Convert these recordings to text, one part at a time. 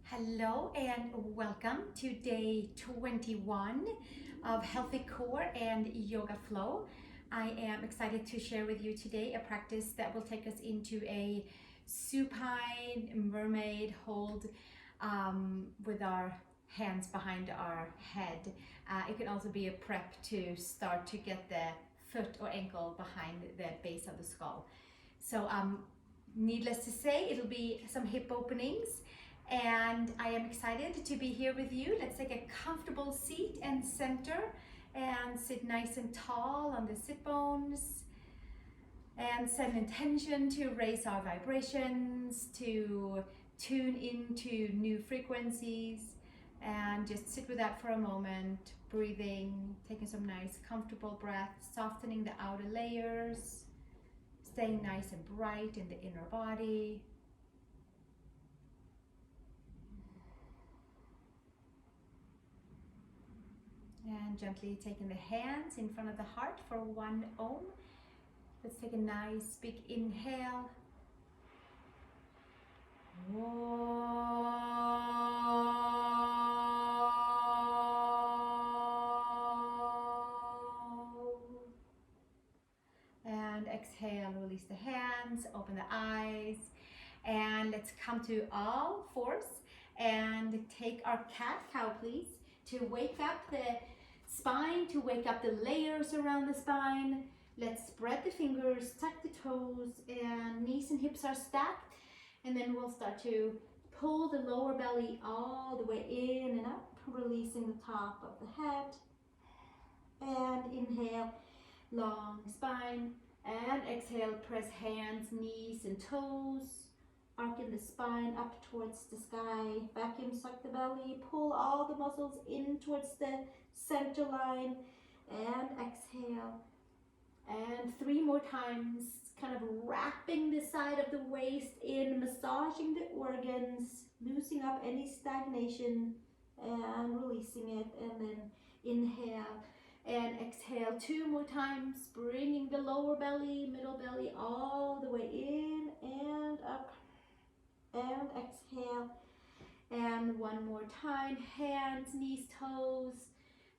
Hello and welcome to day 21 of Healthy Core and Yoga Flow. I am excited to share with you today a practice that will take us into a supine mermaid hold with our hands behind our head. It can also be a prep to start to get the foot or ankle behind the base of the skull. So needless to say, it'll be some hip openings. And I am excited to be here with you. Let's take a comfortable seat and center and sit nice and tall on the sit bones and set an intention to raise our vibrations, to tune into new frequencies, and just sit with that for a moment, breathing, taking some nice comfortable breaths, softening the outer layers, staying nice and bright in the inner body. And gently taking the hands in front of the heart for 1 Om. Let's take a nice big inhale. And exhale, release the hands, open the eyes. And let's come to all fours and take our cat-cow, please, to wake up the spine, to wake up the layers around the spine. Let's spread the fingers, tuck the toes, and knees and hips are stacked. And then we'll start to pull the lower belly all the way in and up, releasing the top of the head. And inhale, long spine. And exhale, press hands, knees, and toes. Arcing the spine up towards the sky. Vacuum suck the belly. Pull all the muscles in towards the center line. And exhale. And 3 more times. Kind of wrapping the side of the waist in. Massaging the organs. Loosening up any stagnation. And releasing it. And then inhale. And exhale 2 more times. Bringing the lower belly, middle belly all the way in and up. And exhale, and 1 more time, hands, knees, toes,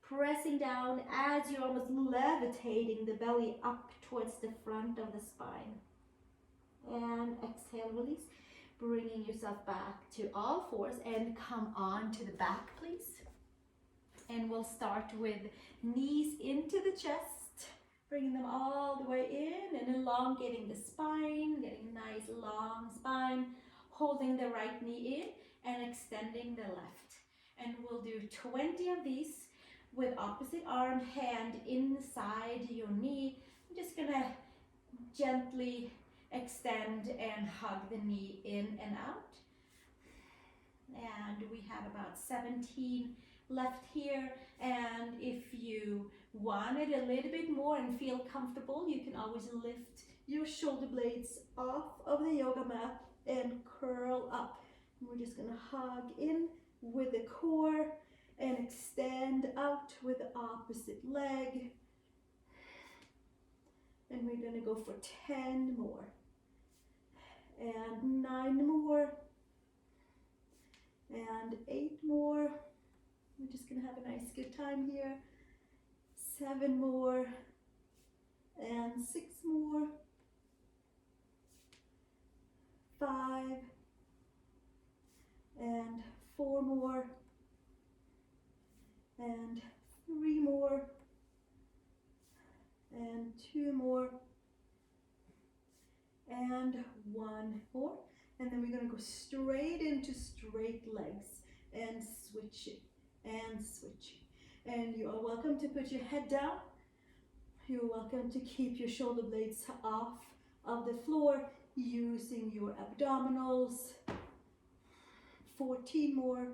pressing down as you're almost levitating the belly up towards the front of the spine. And exhale, release, bringing yourself back to all fours and come on to the back, please. And we'll start with knees into the chest, bringing them all the way in and elongating the spine, getting a nice long spine. Holding the right knee in and extending the left. And we'll do 20 of these with opposite arm, hand inside your knee. I'm just gonna gently extend and hug the knee in and out. And we have about 17 left here. And if you want it a little bit more and feel comfortable, you can always lift your shoulder blades off of the yoga mat and curl up. We're just gonna hug in with the core and extend out with the opposite leg. And we're gonna go for 10 more. And 9 more. And 8 more. We're just gonna have a nice good time here. 7 more. And 6 more. 5 and 4 more and 3 more and 2 more and 1 more, and then we're going to go straight into straight legs and switch it and switch it. And you are welcome to put your head down. You're welcome to keep your shoulder blades off of the floor, using your abdominals. 14 more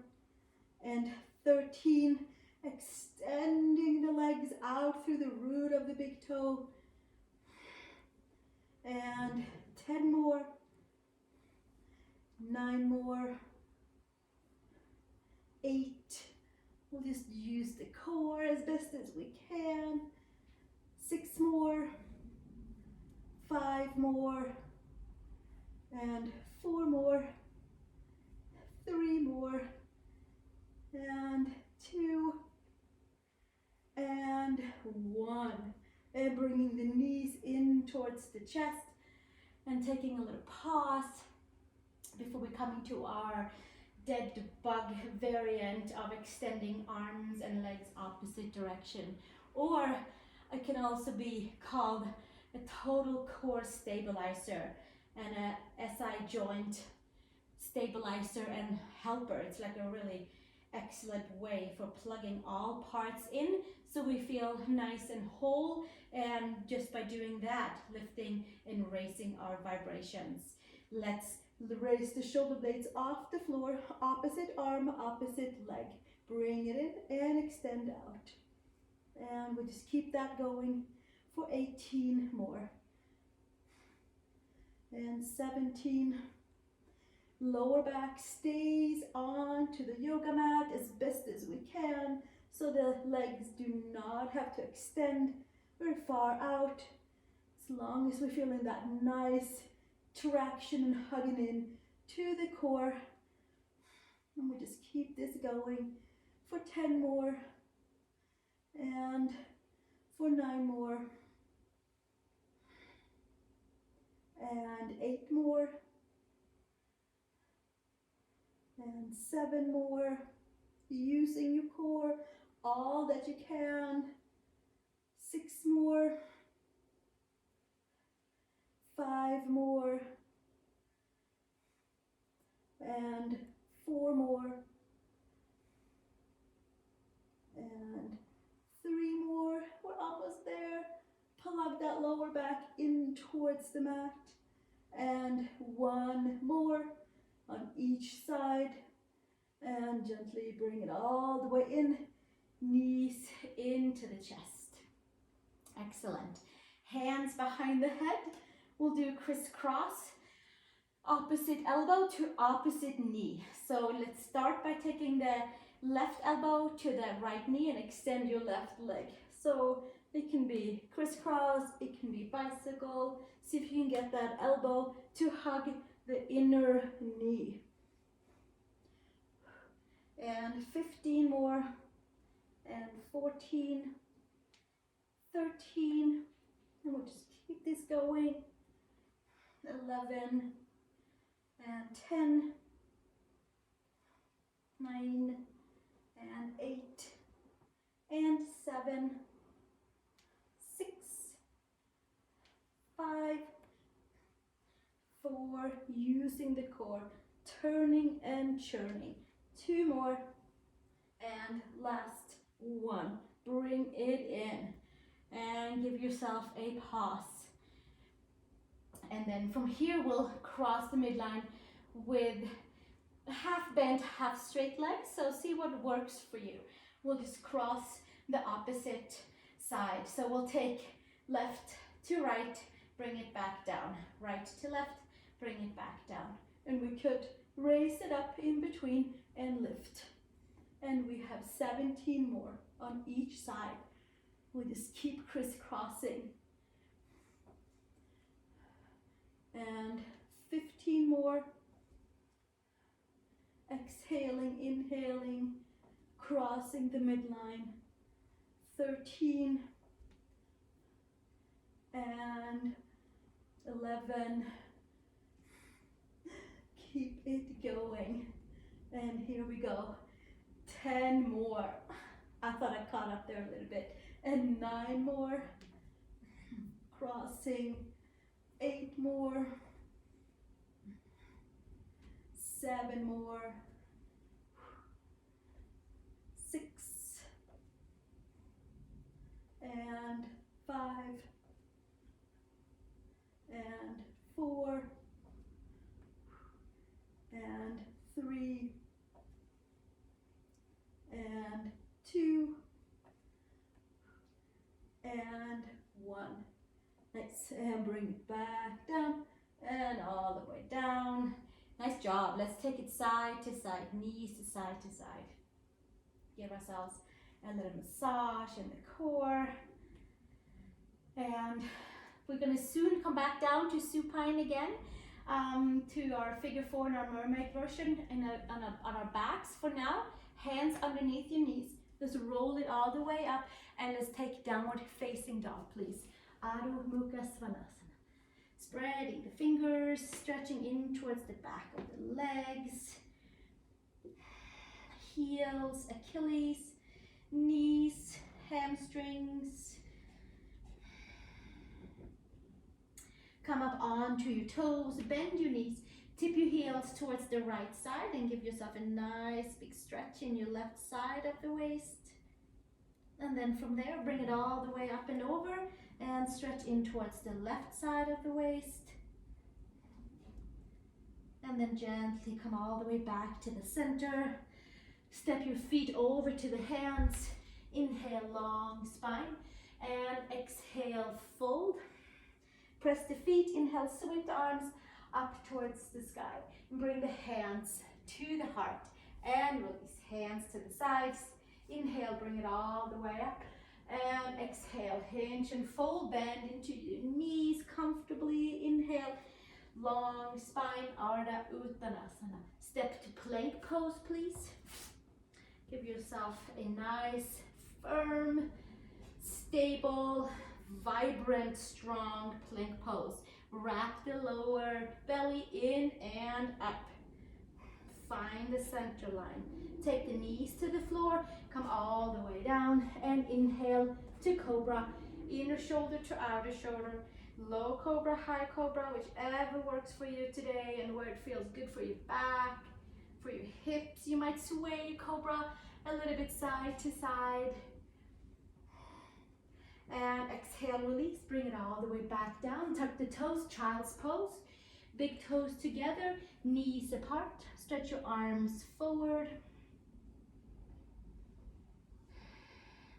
and 13, extending the legs out through the root of the big toe. And 10 more, 9 more, 8. We'll just use the core as best as we can. 6 more, 5 more, and 4 more, 3 more, towards the chest and taking a little pause before we come into our dead bug variant of extending arms and legs opposite direction. Or it can also be called a total core stabilizer and a SI joint stabilizer and helper. It's like a really excellent way for plugging all parts in so we feel nice and whole, and just by doing that, lifting and raising our vibrations. Let's raise the shoulder blades off the floor, opposite arm, opposite leg. Bring it in and extend out. And we just keep that going for 18 more. And 17. Lower back stays onto the yoga mat as best as we can, so the legs do not have to extend very far out, as long as we're feeling that nice traction and hugging in to the core. And we just keep this going for 10 more, and for 9 more, and 8 more, and 7 more, using your core all that you can. 6 more, 5 more, and 4 more, and 3 more. We're almost there. Plug that lower back in towards the mat, and 1 more on each side, and gently bring it all the way in, knees into the chest. Excellent. Hands behind the head. We'll do crisscross, opposite elbow to opposite knee. So let's start by taking the left elbow to the right knee and extend your left leg. So it can be crisscross, it can be bicycle. See if you can get that elbow to hug the inner knee. And 15 more, and 14, 13, and we'll just keep this going. 11, and 10, 9, and 8, and 7, 6, 5, 4, using the core, turning and churning. 2 more, and last 1. Bring it in, and give yourself a pause. And then from here, we'll cross the midline with half bent, half straight legs. So see what works for you. We'll just cross the opposite side. So we'll take left to right, bring it back down. Right to left, bring it back down. And we could raise it up in between and lift. And we have 17 more on each side. We just keep crisscrossing. And 15 more. Exhaling, inhaling, crossing the midline. 13 and 11. Keep it going. And here we go. 10 more. I thought I caught up there a little bit. And 9 more. Crossing. 8 more. 7 more. 6. And 5. And 4. And 3. And 2. And 1. Nice, and bring it back down and all the way down. Nice job. Let's take it side to side, knees to side to side. Give ourselves a little massage in the core. And we're going to soon come back down to supine again, to our figure 4 in our mermaid version on our backs for now. Hands underneath your knees. Just roll it all the way up, and let's take downward facing dog, please. Adho Mukha Svanasana. Spreading the fingers, stretching in towards the back of the legs, heels, Achilles, knees, hamstrings. Come up onto your toes, bend your knees, tip your heels towards the right side and give yourself a nice big stretch in your left side of the waist. And then from there, bring it all the way up and over and stretch in towards the left side of the waist. And then gently come all the way back to the center. Step your feet over to the hands. Inhale, long spine. And exhale, fold. Press the feet. Inhale, sweep the arms up towards the sky. Bring the hands to the heart. And release hands to the sides. Inhale, bring it all the way up. And exhale, hinge and fold. Bend into your knees comfortably. Inhale. Long spine, Ardha Uttanasana. Step to plank pose, please. Give yourself a nice, firm, stable, vibrant, strong plank pose. Wrap the lower belly in and up. Find the center line. Take the knees to the floor, come all the way down, and inhale to Cobra. Inner shoulder to outer shoulder. Low Cobra, high Cobra, whichever works for you today and where it feels good for your back, for your hips. You might sway Cobra a little bit side to side. And exhale, release, bring it all the way back down. Tuck the toes, child's pose. Big toes together, knees apart. Stretch your arms forward.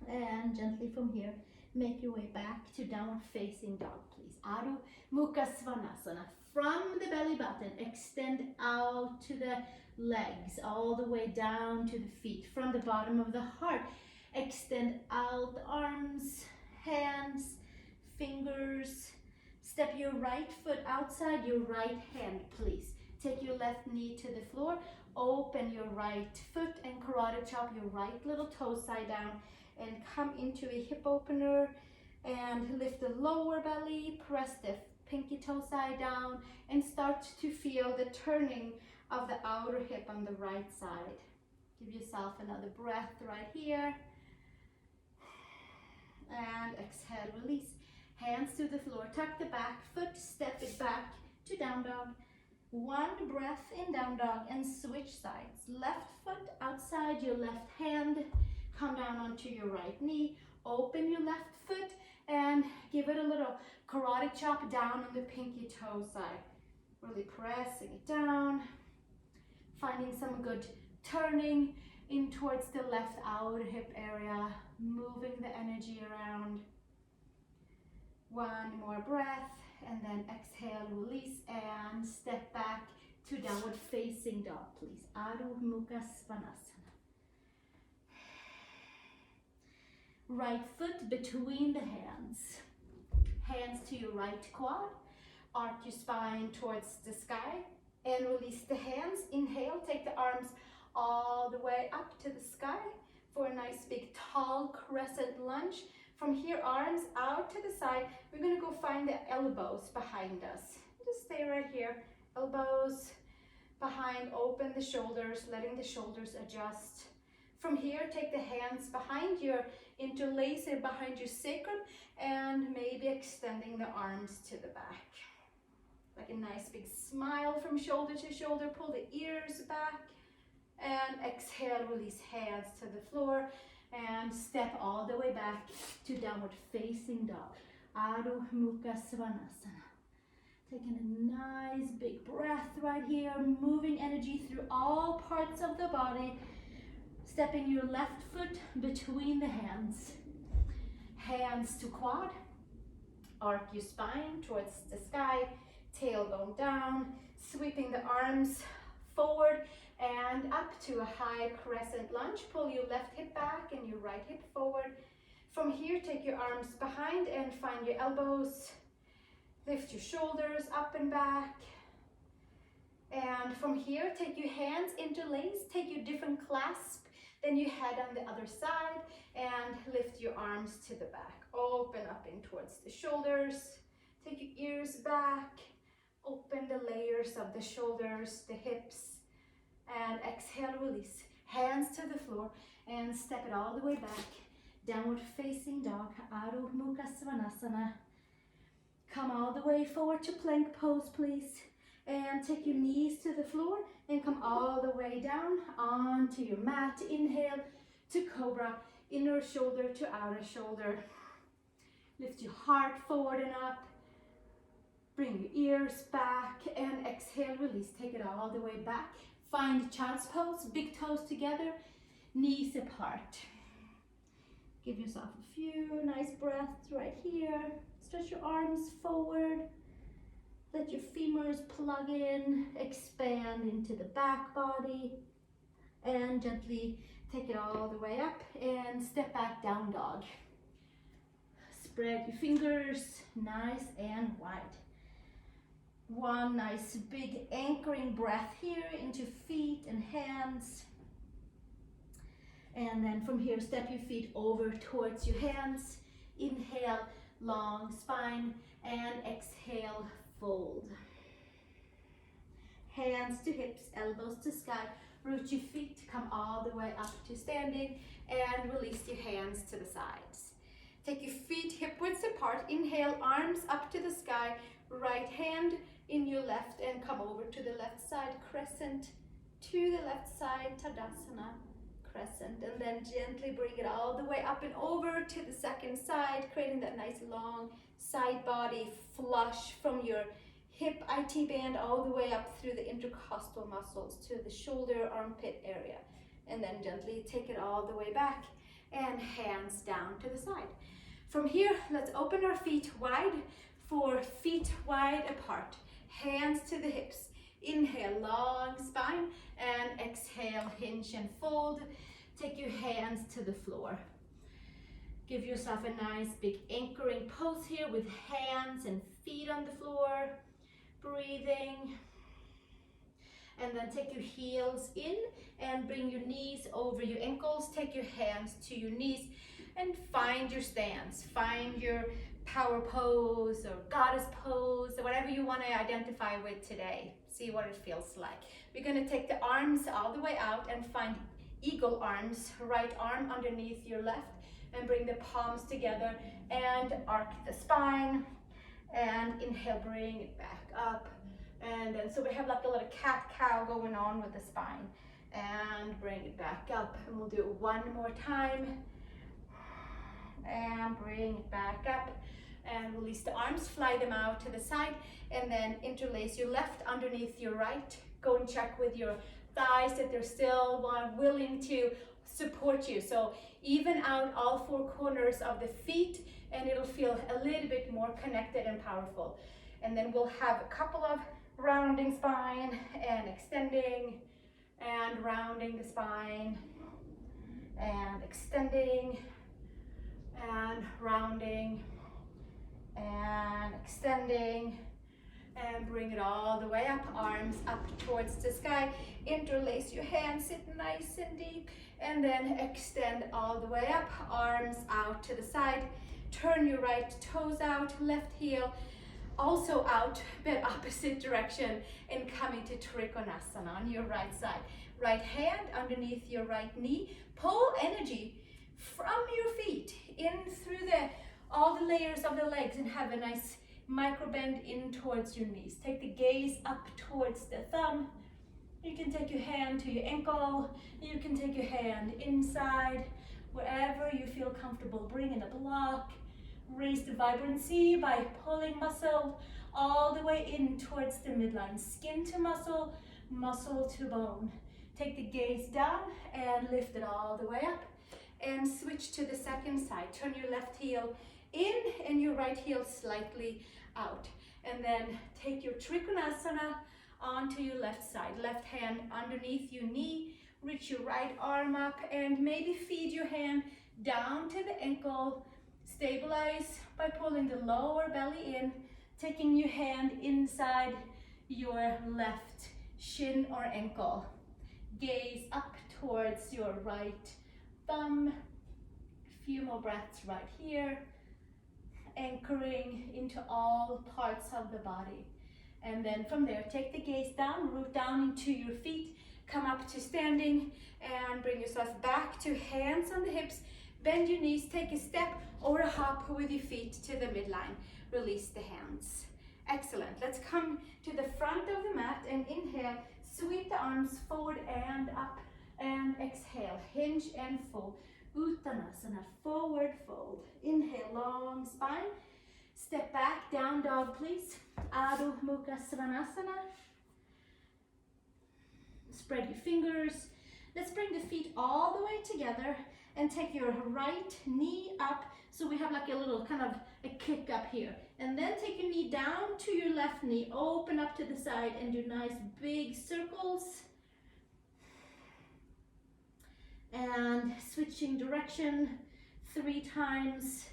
And gently from here, make your way back to downward facing dog, please. Adho Mukha Svanasana. From the belly button, extend out to the legs, all the way down to the feet. From the bottom of the heart, extend out the arms, hands, fingers. Step your right foot outside your right hand, please. Take your left knee to the floor. Open your right foot and karate chop your right little toe side down. And come into a hip opener and lift the lower belly, press the pinky toe side down and start to feel the turning of the outer hip on the right side. Give yourself another breath right here. And exhale, release. Hands to the floor, tuck the back foot, step it back to down dog. One breath in down dog and switch sides. Left foot outside your left hand. Come down onto your right knee, open your left foot and give it a little karate chop down on the pinky toe side. Really pressing it down, finding some good turning in towards the left outer hip area, moving the energy around. One more breath and then exhale, release and step back to downward facing dog, please. Adho Mukha Svanasana. Right foot between the hands. Hands to your right quad. Arc your spine towards the sky and release the hands. Inhale, take the arms all the way up to the sky for a nice big tall crescent lunge. From here, arms out to the side. We're gonna go find the elbows behind us. Just stay right here. Elbows behind, open the shoulders, letting the shoulders adjust. From here, take the hands behind your interlace it behind your sacrum and maybe extending the arms to the back. Like a nice big smile from shoulder to shoulder. Pull the ears back and exhale, release hands to the floor and step all the way back to downward facing dog. Adho Mukha Svanasana. Taking a nice big breath right here, moving energy through all parts of the body. Stepping your left foot between the hands. Hands to quad. Arc your spine towards the sky. Tailbone down. Sweeping the arms forward and up to a high crescent lunge. Pull your left hip back and your right hip forward. From here, take your arms behind and find your elbows. Lift your shoulders up and back. And from here, take your hands interlace. Take your different clasp. Then you head on the other side and lift your arms to the back. Open up in towards the shoulders. Take your ears back. Open the layers of the shoulders, the hips. And exhale, release. Hands to the floor and step it all the way back. Downward facing dog, Adho Mukha Svanasana. Come all the way forward to plank pose, please. And take your knees to the floor and come all the way down onto your mat. Inhale to Cobra, inner shoulder to outer shoulder. Lift your heart forward and up. Bring your ears back and exhale, release. Take it all the way back. Find child's pose, big toes together, knees apart. Give yourself a few nice breaths right here. Stretch your arms forward. Let your femurs plug in, expand into the back body. And gently take it all the way up and step back, down dog. Spread your fingers nice and wide. One nice big anchoring breath here into feet and hands. And then from here, step your feet over towards your hands. Inhale, long spine, and exhale, fold. Hands to hips, elbows to sky. Root your feet, come all the way up to standing, and release your hands to the sides. Take your feet hip width apart. Inhale, arms up to the sky. Right hand in your left and come over to the left side, crescent to the left side, Tadasana, crescent, and then gently bring it all the way up and over to the second side, creating that nice long side body flush from your hip IT band all the way up through the intercostal muscles to the shoulder armpit area, and then gently take it all the way back and hands down to the side. From here, let's open our feet wide for feet wide apart. Hands to the hips. Inhale, long spine, and exhale, hinge and fold. Take your hands to the floor. Give yourself a nice big anchoring pose here with hands and feet on the floor. Breathing. And then take your heels in and bring your knees over your ankles. Take your hands to your knees and find your stance. Find your power pose or goddess pose or whatever you want to identify with today. See what it feels like. We're going to take the arms all the way out and find eagle arms. Right arm underneath your left and bring the palms together and arc the spine. And inhale, bring it back up. And then so we have like a little cat-cow going on with the spine. And bring it back up. And we'll do it one more time. And bring it back up. And release the arms, fly them out to the side. And then interlace your left underneath your right. Go and check with your thighs that they're still willing to support you. So even out all four corners of the feet, and it'll feel a little bit more connected and powerful. And then we'll have a couple of rounding spine and extending and rounding the spine and extending and rounding and extending, and bring it all the way up, arms up towards the sky. Interlace your hands, sit nice and deep, and then extend all the way up, arms out to the side. Turn your right toes out, left heel also out, but opposite direction, and coming to Trikonasana on your right side. Right hand underneath your right knee. Pull energy from your feet in through all the layers of the legs and have a nice micro bend in towards your knees. Take the gaze up towards the thumb. You can take your hand to your ankle. You can take your hand inside, wherever you feel comfortable. Bring in a block. Raise the vibrancy by pulling muscle all the way in towards the midline. Skin to muscle, muscle to bone. Take the gaze down and lift it all the way up. And switch to the second side. Turn your left heel in and your right heel slightly out. And then take your Trikonasana onto your left side. Left hand underneath your knee. Reach your right arm up and maybe feed your hand down to the ankle. Stabilize by pulling the lower belly in. Taking your hand inside your left shin or ankle. Gaze up towards your right thumb. A few more breaths right here. anchoring into all parts of the body. And then from there, take the gaze down, root down into your feet, come up to standing, and bring yourself back to hands on the hips. Bend your knees, take a step or a hop with your feet to the midline. Release the hands. Excellent. Let's come to the front of the mat and inhale. Sweep the arms forward and up, and exhale. Hinge and fold. Uttanasana, forward fold. Inhale, long spine. Step back, down dog, please. Adho Mukha Svanasana. Spread your fingers. Let's bring the feet all the way together and take your right knee up. So we have like a little kind of a kick up here. And then take your knee down to your left knee. Open up to the side and do nice big circles. And switching direction 3 times.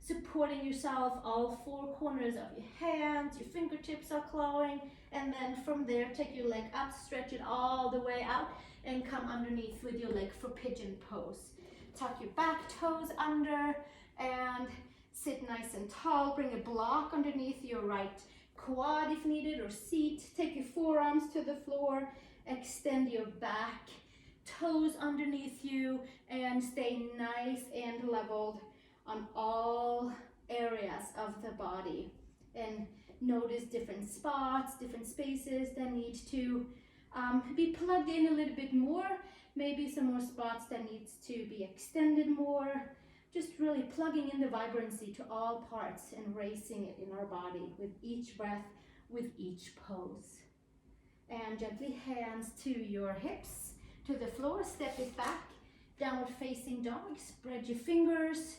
Supporting yourself, all 4 corners of your hands, your fingertips are clawing, and then from there, take your leg up, stretch it all the way out, and come underneath with your leg for Pigeon Pose. Tuck your back toes under, and sit nice and tall. Bring a block underneath your right quad if needed, or seat. Take your forearms to the floor, extend your back, toes underneath you, and stay nice and leveled on all areas of the body. And notice different spots, different spaces that need to be plugged in a little bit more. Maybe some more spots that needs to be extended more. Just really plugging in the vibrancy to all parts and raising it in our body with each breath, with each pose. And gently hands to your hips, to the floor, step it back, downward facing dog, spread your fingers.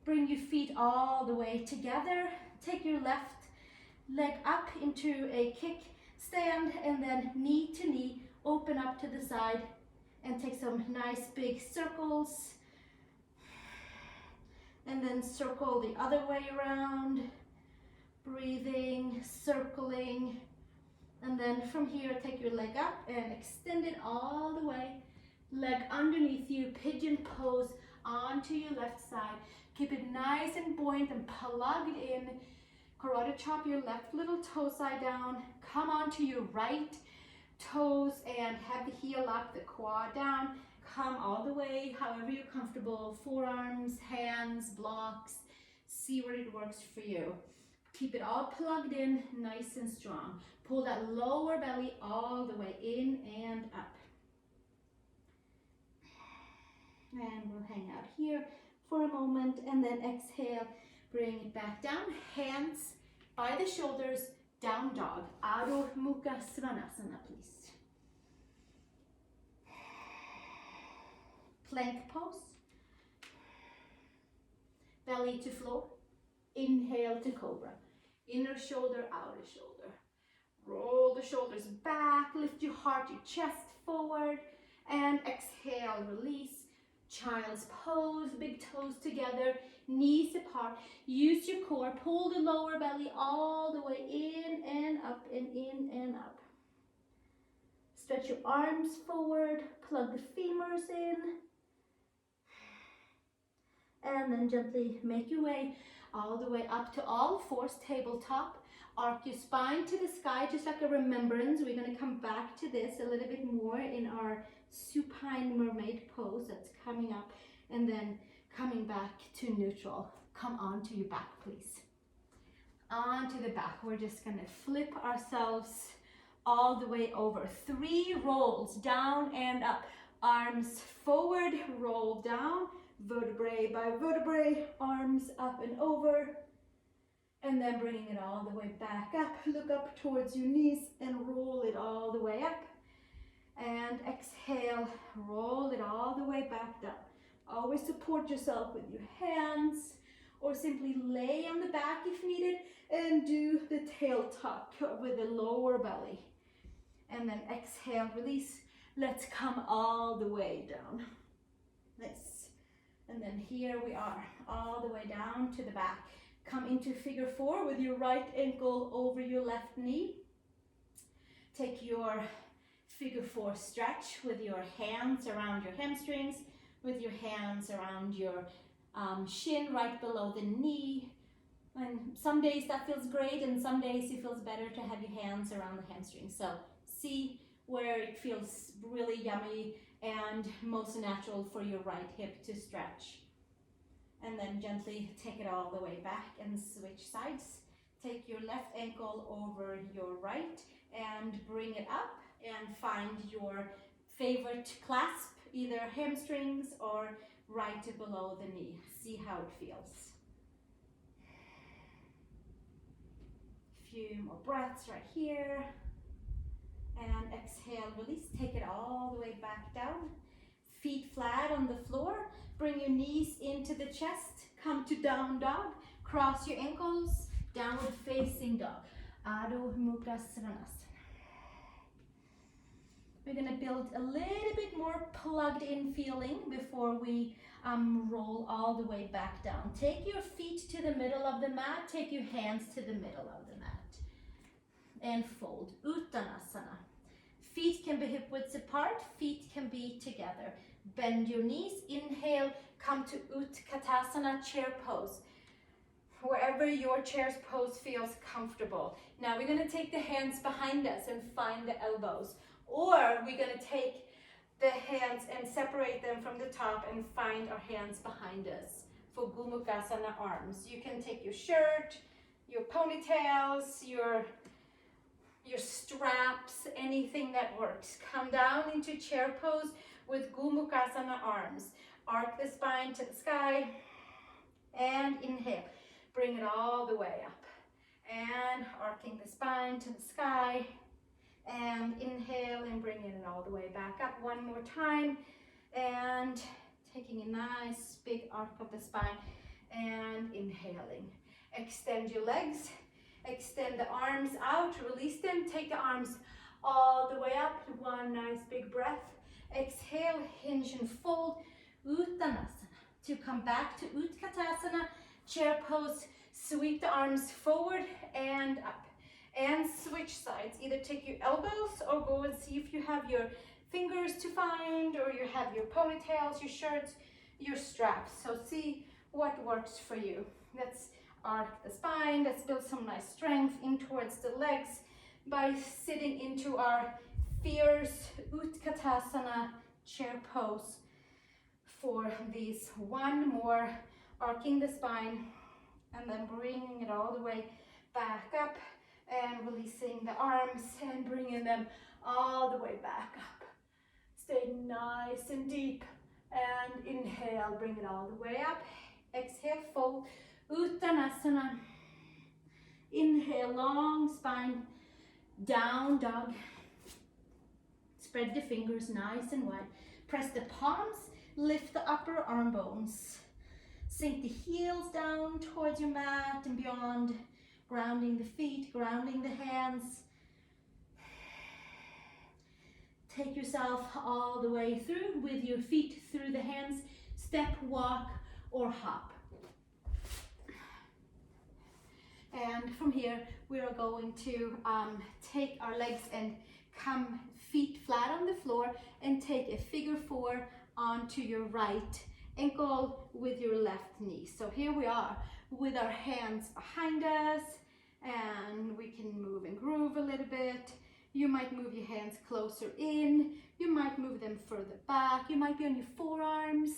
Bring your feet all the way together. Take your left leg up into a kick stand, and then knee to knee, open up to the side, and take some nice big circles. And then circle the other way around. Breathing, circling. And then from here, take your leg up and extend it all the way. Leg underneath you, Pigeon Pose onto your left side. Keep it nice and buoyant and plugged in. Karate chop your left little toe side down. Come onto your right toes and have the heel up, the quad down. Come all the way, however you're comfortable. Forearms, hands, blocks. See where it works for you. Keep it all plugged in, nice and strong. Pull that lower belly all the way in and up. And we'll hang out here for a moment, and then exhale, bring it back down, hands by the shoulders, down dog, Adho Mukha Svanasana, please. Plank pose, belly to floor, inhale to Cobra, inner shoulder, outer shoulder. Roll the shoulders back, lift your heart, your chest forward, and exhale, release. Child's pose, big toes together, knees apart. Use your core, pull the lower belly all the way in and up and in and up. Stretch your arms forward, plug the femurs in. And then gently make your way all the way up to all fours, tabletop. Arc your spine to the sky, just like a remembrance. We're going to come back to this a little bit more in our Supine Mermaid Pose that's coming up, and then coming back to neutral. Come onto your back, please. Onto the back. We're just going to flip ourselves all the way over. 3 rolls, down and up. Arms forward, roll down, vertebrae by vertebrae, arms up and over. And then bringing it all the way back up. Look up towards your knees and roll it all the way up. And exhale, roll it all the way back down. Always support yourself with your hands, or simply lay on the back if needed, and do the tail tuck with the lower belly. And then exhale, release. Let's come all the way down. Nice. And then here we are, all the way down to the back. Come into figure 4 with your right ankle over your left knee. Take your figure 4 stretch with your hands around your hamstrings, with your hands around your shin right below the knee. And some days that feels great, and some days it feels better to have your hands around the hamstrings. So see where it feels really yummy and most natural for your right hip to stretch. And then gently take it all the way back and switch sides. Take your left ankle over your right and bring it up and find your favorite clasp, either hamstrings or right below the knee. See how it feels. Few more breaths right here. And exhale, release. Take it all the way back down. Feet flat on the floor. Bring your knees into the chest. Come to down dog. Cross your ankles. Downward facing dog. Adho Mukha Svanasana. We're going to build a little bit more plugged in feeling before we roll all the way back down. Take your feet to the middle of the mat. Take your hands to the middle of the mat. And fold. Uttanasana. Feet can be hip widths apart. Feet can be together. Bend your knees. Inhale. Come to Katasana, chair pose. Wherever your chair's pose feels comfortable. Now we're going to take the hands behind us and find the elbows. Or we're going to take the hands and separate them from the top and find our hands behind us for Gomukhasana arms. You can take your shirt, your ponytails, your straps, anything that works. Come down into chair pose with Gomukhasana arms. Arc the spine to the sky and inhale. Bring it all the way up. And arcing the spine to the sky. And inhale and bringing it all the way back up one more time. And taking a nice big arc of the spine and inhaling. Extend your legs. Extend the arms out. Release them. Take the arms all the way up. One nice big breath. Exhale, hinge and fold. Uttanasana. To come back to Utkatasana. Chair pose. Sweep the arms forward and up. And switch sides. Either take your elbows or go and see if you have your fingers to find, or you have your ponytails, your shirts, your straps. So see what works for you. Let's arc the spine. Let's build some nice strength in towards the legs by sitting into our fierce Utkatasana chair pose for these. One more, arcing the spine and then bringing it all the way back up. And releasing the arms and bringing them all the way back up. Stay nice and deep. And inhale, bring it all the way up. Exhale, fold. Uttanasana. Inhale, long spine. Down dog. Spread the fingers nice and wide. Press the palms. Lift the upper arm bones. Sink the heels down towards your mat and beyond. Grounding the feet, grounding the hands. Take yourself all the way through with your feet through the hands. Step, walk, or hop. And from here, we are going to take our legs and come feet flat on the floor and take a figure four onto your right ankle with your left knee. So here we are with our hands behind us, and we can move and groove a little bit. You might move your hands closer in, you might move them further back, you might be on your forearms.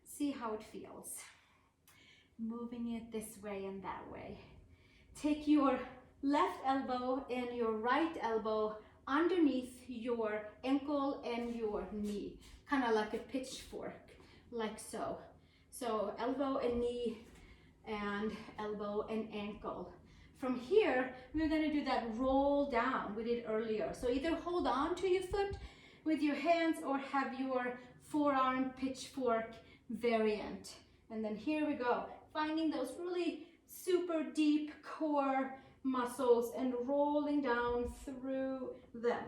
See how it feels. Moving it this way and that way. Take your left elbow and your right elbow underneath your ankle and your knee, kind of like a pitchfork, like so. So elbow and knee and elbow and ankle. From here, we're going to do that roll down we did earlier. So either hold on to your foot with your hands or have your forearm pitchfork variant. And then here we go, finding those really super deep core muscles and rolling down through them.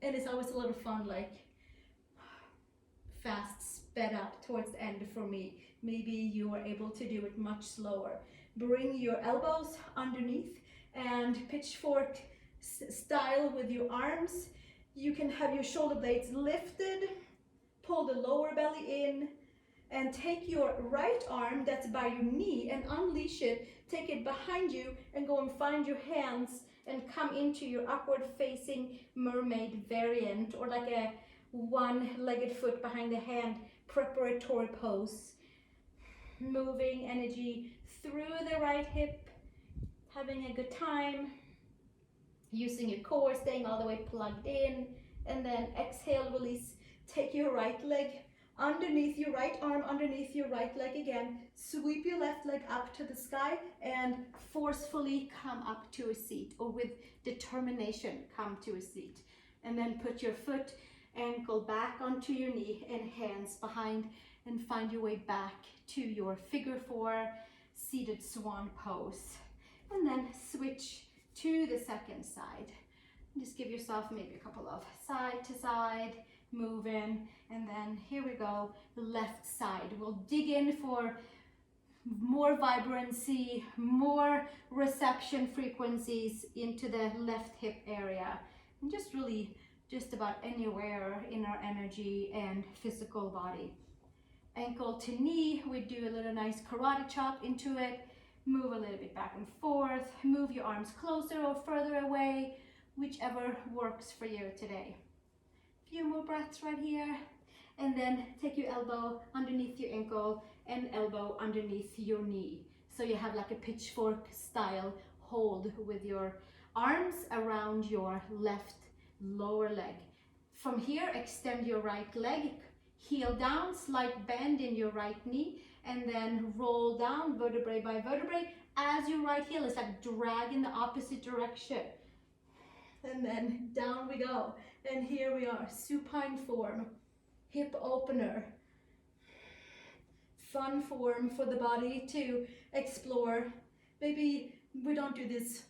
It is always a little fun, like fast sped up towards the end for me. Maybe you are able to do it much slower. Bring your elbows underneath and pitchfork style with your arms. You can have your shoulder blades lifted, pull the lower belly in, and take your right arm that's by your knee and unleash it. Take it behind you and go and find your hands and come into your upward facing mermaid variant, or like a one-legged foot behind the hand preparatory pose. Moving energy through the right hip, having a good time, using your core, staying all the way plugged in, and then exhale, release. Take your right leg underneath your right arm, underneath your right leg again. Sweep your left leg up to the sky and forcefully come up to a seat, or with determination come to a seat. And then put your foot, ankle back onto your knee and hands behind, and find your way back to your figure 4 seated swan pose. And then switch to the second side. Just give yourself maybe a couple of side to side, move in, and then here we go, the left side. We'll dig in for more vibrancy, more reception frequencies into the left hip area, and just really just about anywhere in our energy and physical body. Ankle to knee, we do a little nice karate chop into it. Move a little bit back and forth. Move your arms closer or further away, whichever works for you today. Few more breaths right here. And then take your elbow underneath your ankle and elbow underneath your knee. So you have like a pitchfork style hold with your arms around your left lower leg. From here, extend your right leg, heel down, slight bend in your right knee, and then roll down vertebrae by vertebrae as your right heel is like drag in the opposite direction. And then down we go. And here we are, supine form, hip opener. Fun form for the body to explore. Maybe we don't do this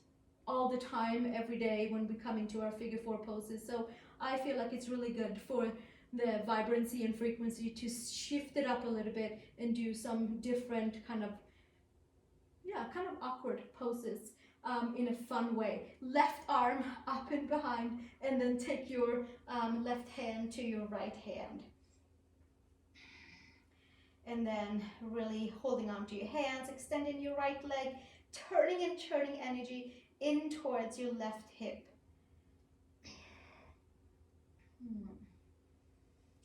all the time, every day when we come into our figure 4 poses. So I feel like it's really good for the vibrancy and frequency to shift it up a little bit and do some different kind of awkward poses in a fun way. Left arm up and behind, and then take your left hand to your right hand. And then really holding on to your hands, extending your right leg, turning and churning energy in towards your left hip.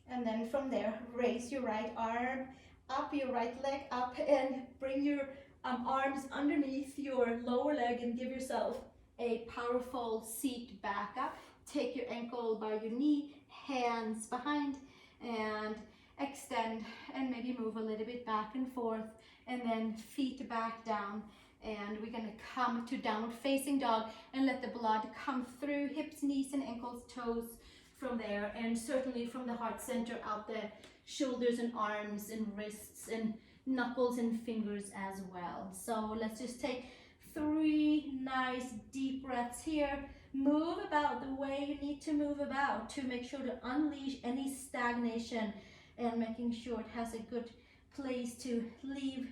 And then from there, raise your right arm up, your right leg up, and bring your arms underneath your lower leg and give yourself a powerful seat back up. Take your ankle by your knee, hands behind, and extend, and maybe move a little bit back and forth, and then feet back down. And we're gonna come to downward facing dog and let the blood come through hips, knees, and ankles, toes from there, and certainly from the heart center out the shoulders and arms and wrists and knuckles and fingers as well. So let's just take 3 nice deep breaths here. Move about the way you need to move about to make sure to unleash any stagnation, and making sure it has a good place to leave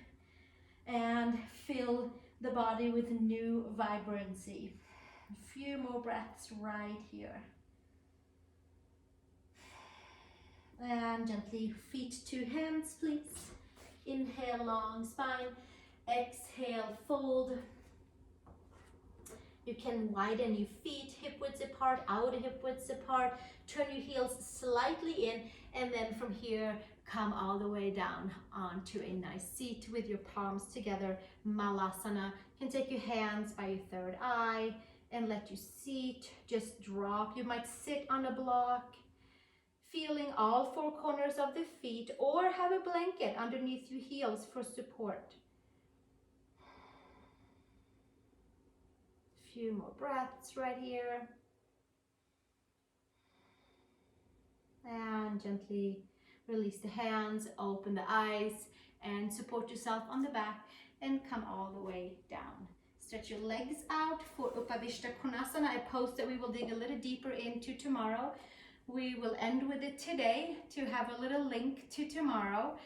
and fill the body with new vibrancy. A few more breaths right here. And gently feet to hands, please. Inhale, long spine. Exhale, fold. You can widen your feet, hip widths apart, outer hip widths apart. Turn your heels slightly in, and then from here, come all the way down onto a nice seat with your palms together, Malasana. You can take your hands by your third eye and let your seat just drop. You might sit on a block, feeling all 4 corners of the feet, or have a blanket underneath your heels for support. Few more breaths right here. And gently release the hands, open the eyes, and support yourself on the back and come all the way down. Stretch your legs out for Uttanasana, a pose that we will dig a little deeper into tomorrow. We will end with it today to have a little link to tomorrow.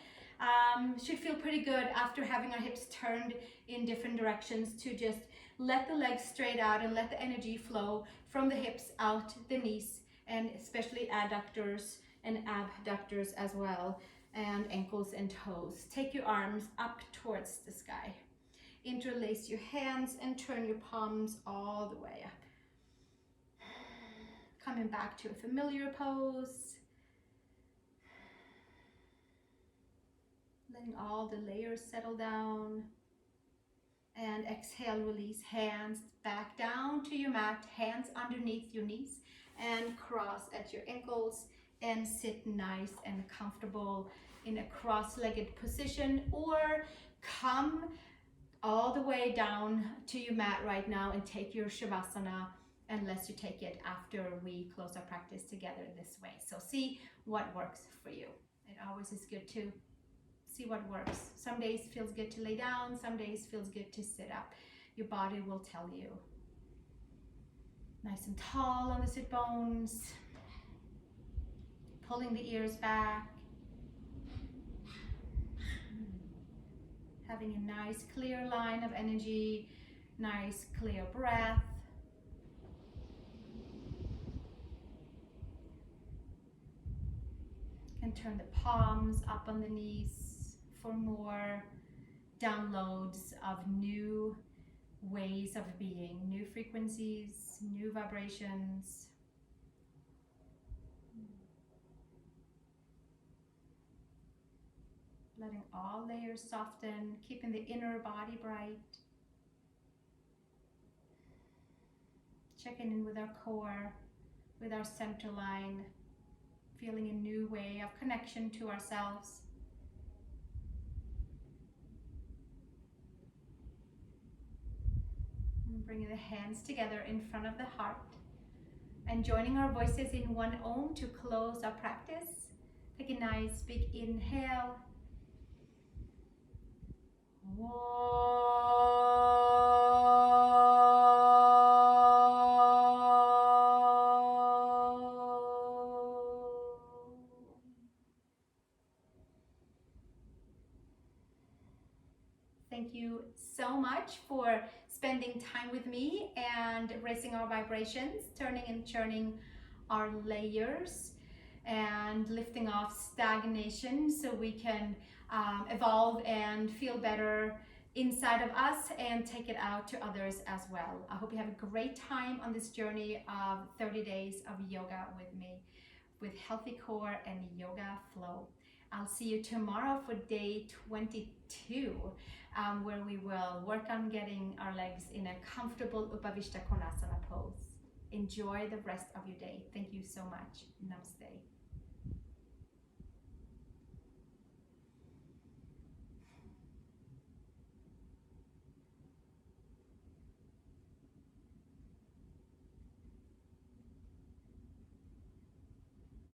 Should feel pretty good after having our hips turned in different directions, to just let the legs straight out and let the energy flow from the hips out the knees, and especially adductors and abductors as well. and ankles and toes. Take your arms up towards the sky. Interlace your hands and turn your palms all the way up. Coming back to a familiar pose. Letting all the layers settle down. And exhale, release hands back down to your mat, hands underneath your knees, and cross at your ankles and sit nice and comfortable in a cross-legged position, or come all the way down to your mat right now and take your Shavasana, unless you take it after we close our practice together this way. So see what works for you. It always is good to see what works. Some days feels good to lay down, some days feels good to sit up. Your body will tell you. Nice and tall on the sit bones. Pulling the ears back. Having a nice clear line of energy, nice clear breath. And turn the palms up on the knees for more downloads of new ways of being, new frequencies, new vibrations. Letting all layers soften, keeping the inner body bright. Checking in with our core, with our center line, feeling a new way of connection to ourselves. And bringing the hands together in front of the heart and joining our voices in one Om to close our practice. Take a nice big inhale. Thank you so much for spending time with me and raising our vibrations, turning and churning our layers, and lifting off stagnation so we can evolve and feel better inside of us and take it out to others as well. I hope you have a great time on this journey of 30 days of yoga with me, with healthy core and yoga flow. I'll see you tomorrow for day 22, where we will work on getting our legs in a comfortable Upavishta Konasana pose. Enjoy the rest of your day. Thank you so much. Namaste.